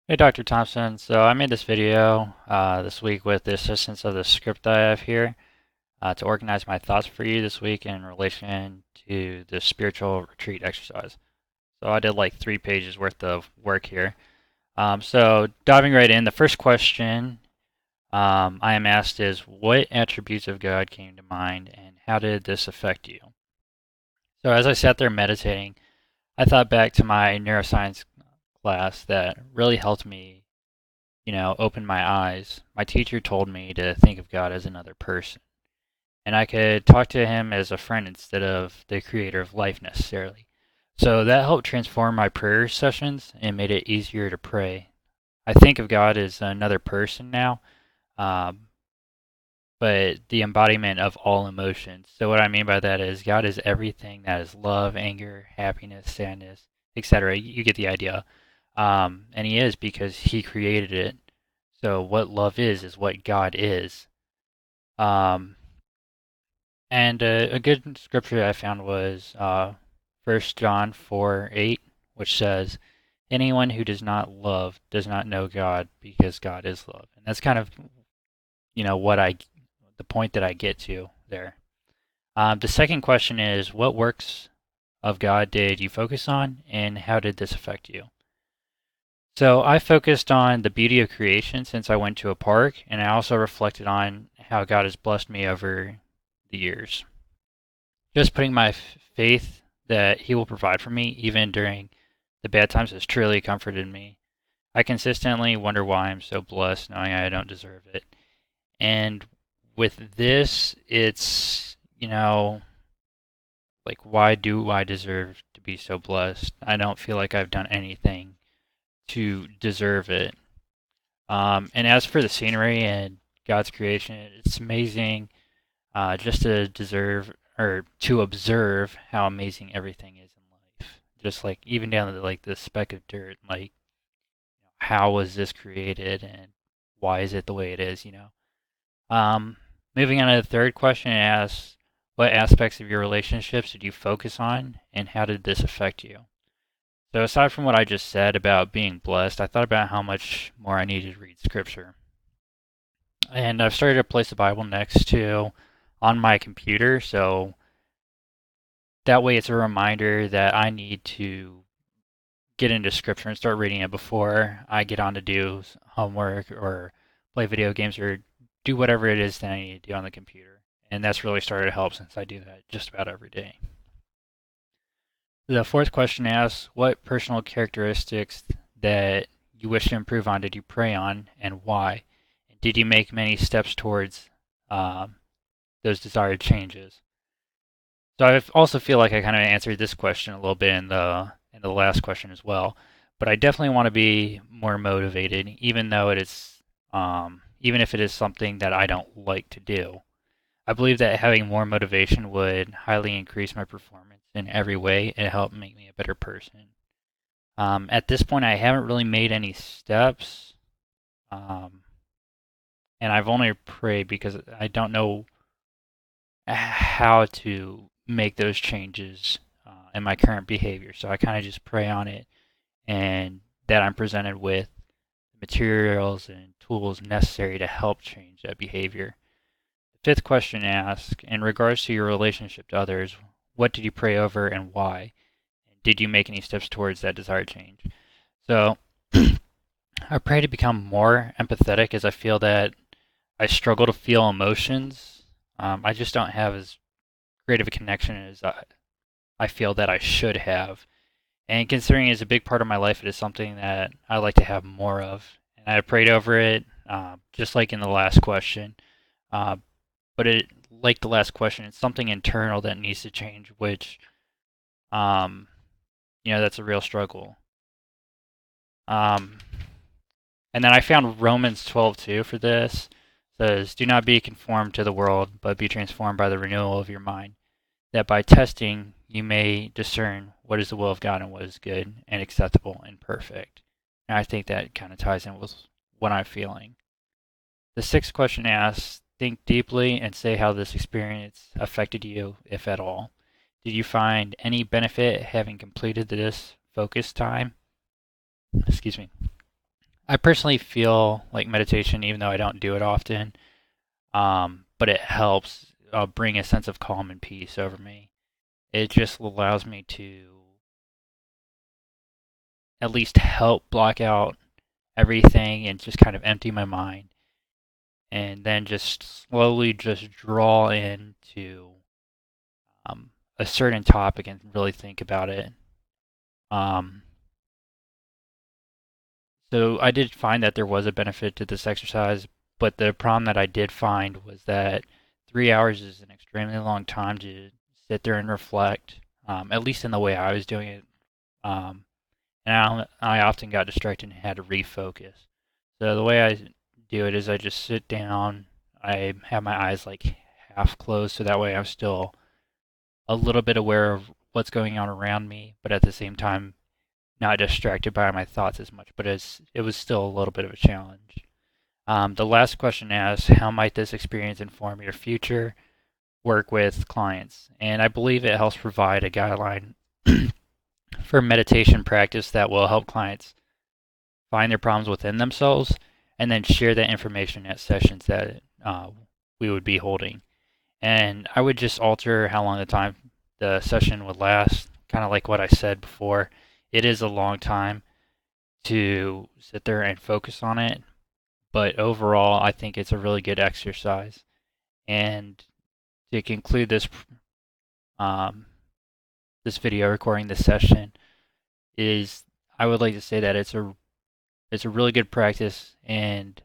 Hey Dr. Thompson, so I made this video this week with the assistance of the script that I have here to organize my thoughts for you this week in relation to the spiritual retreat exercise. So I did like 3 pages worth of work here. So diving right in, the first question I am asked is, what attributes of God came to mind and how did this affect you? So as I sat there meditating, I thought back to my neuroscience class that really helped me opened my eyes. My teacher told me to think of God as another person, and I could talk to him as a friend instead of the creator of life necessarily. So that helped transform my prayer sessions and made it easier to pray. I think of God as another person now, um, but the embodiment of all emotions. So what I mean by that is God is everything that is love, anger, happiness, sadness, etc. You get the idea. And he is because he created it. So what love is what God is. Um, and a good scripture I found was 1 John 4:8, which says, anyone who does not love does not know God because God is love. And that's kind of, the point that I get to there. The second question is, what works of God did you focus on, and how did this affect you? So I focused on the beauty of creation since I went to a park, and I also reflected on how God has blessed me over the years. Just putting my faith that He will provide for me, even during the bad times, has truly comforted me. I consistently wonder why I'm so blessed, knowing I don't deserve it. And with this, it's, like, why do I deserve to be so blessed? I don't feel like I've done anything to deserve it. And as for the scenery and God's creation, it's amazing just to deserve or to observe how amazing everything is in life. Just like even down to like the speck of dirt, like how was this created and why is it the way it is? Um, Moving on to the third question, it asks, what aspects of your relationships did you focus on, and how did this affect you? So aside from what I just said about being blessed, I thought about how much more I needed to read scripture. And I've started to place the Bible next to on my computer, so that way it's a reminder that I need to get into scripture and start reading it before I get on to do homework or play video games or do whatever it is that I need to do on the computer. And that's really started to help since I do that just about every day. The fourth question asks, what personal characteristics that you wish to improve on did you pray on and why? Did you make many steps towards um, those desired changes? So I also feel like I kind of answered this question a little bit in the last question as well, but I definitely want to be more motivated, even though it is even if it is something that I don't like to do. I believe that having more motivation would highly increase my performance in every way and help make me a better person. At this point, I haven't really made any steps, um, and I've only prayed because I don't know how to make those changes in my current behavior. So I kind of just pray on it and that I'm presented with materials and tools necessary to help change that behavior. The fifth question asks, in regards to your relationship to others, what did you pray over and why? Did you make any steps towards that desired change? So I pray to become more empathetic as I feel that I struggle to feel emotions. I just don't have as great of a connection as I feel that I should have. And considering it's a big part of my life, it is something that I like to have more of. And I prayed over it, just like in the last question. Uh, but like the last question, it's something internal that needs to change, which, um, that's a real struggle. Um, and then I found Romans 12:2 for this. It says, "Do not be conformed to the world, but be transformed by the renewal of your mind, that by testing you may discern what is the will of God and what is good and acceptable and perfect." And I think that kind of ties in with what I'm feeling. The sixth question asks, think deeply and say how this experience affected you, if at all. Did you find any benefit having completed this focus time? Excuse me. I personally feel like meditation, even though I don't do it often, but it helps bring a sense of calm and peace over me. It just allows me to at least help block out everything and just kind of empty my mind, and then just slowly just draw into a certain topic and really think about it. Um, so I did find that there was a benefit to this exercise, but the problem that I did find was that 3 hours is an extremely long time to sit there and reflect, at least in the way I was doing it. Um, and I often got distracted and had to refocus. So the way I do it is I just sit down, I have my eyes like half closed, so that way I'm still a little bit aware of what's going on around me, but at the same time not distracted by my thoughts as much. But it was still a little bit of a challenge. The last question asks, how might this experience inform your future work with clients? And I believe it helps provide a guideline for meditation practice that will help clients find their problems within themselves and then share that information at sessions that we would be holding. And I would just alter how long the session would last, kind of like what I said before. It is a long time to sit there and focus on it, but overall, I think it's a really good exercise. And to conclude um, this video recording, this session, is I would like to say that it's a really good practice, and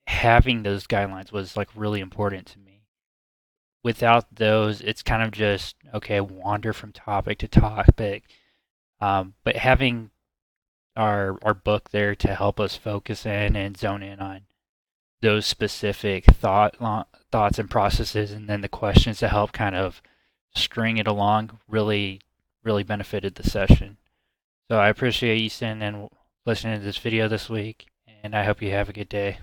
having those guidelines was like really important to me. Without those, it's kind of just okay, wander from topic to topic. But having our book there to help us focus in and zone in on those specific thoughts and processes, and then the questions to help kind of string it along really benefited the session. So I appreciate you sitting and listening to this video this week, and I hope you have a good day.